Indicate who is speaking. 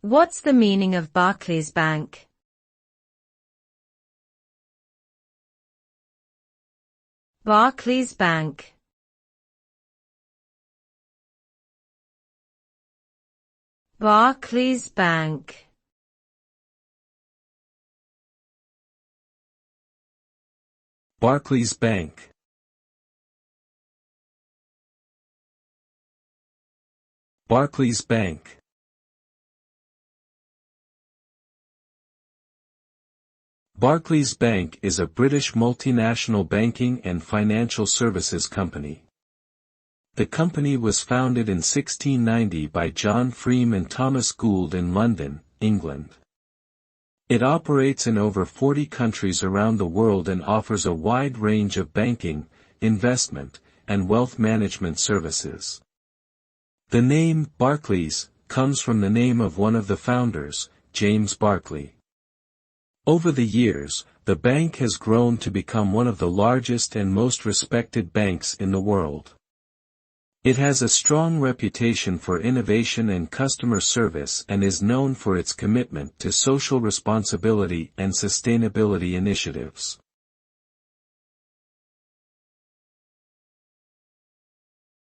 Speaker 1: What's the meaning of Barclays Bank? Barclays Bank. Barclays Bank.
Speaker 2: Barclays Bank. Barclays Bank. Barclays Bank is a British multinational banking and financial services company. The company was founded in 1690 by John Freem and Thomas Gould in London, England. It operates in over 40 countries around the world and offers a wide range of banking, investment, and wealth management services. The name Barclays comes from the name of one of the founders, James Barclay. Over the years, the bank has grown to become one of the largest and most respected banks in the world. It has a strong reputation for innovation and customer service and is known for its commitment to social responsibility and sustainability initiatives.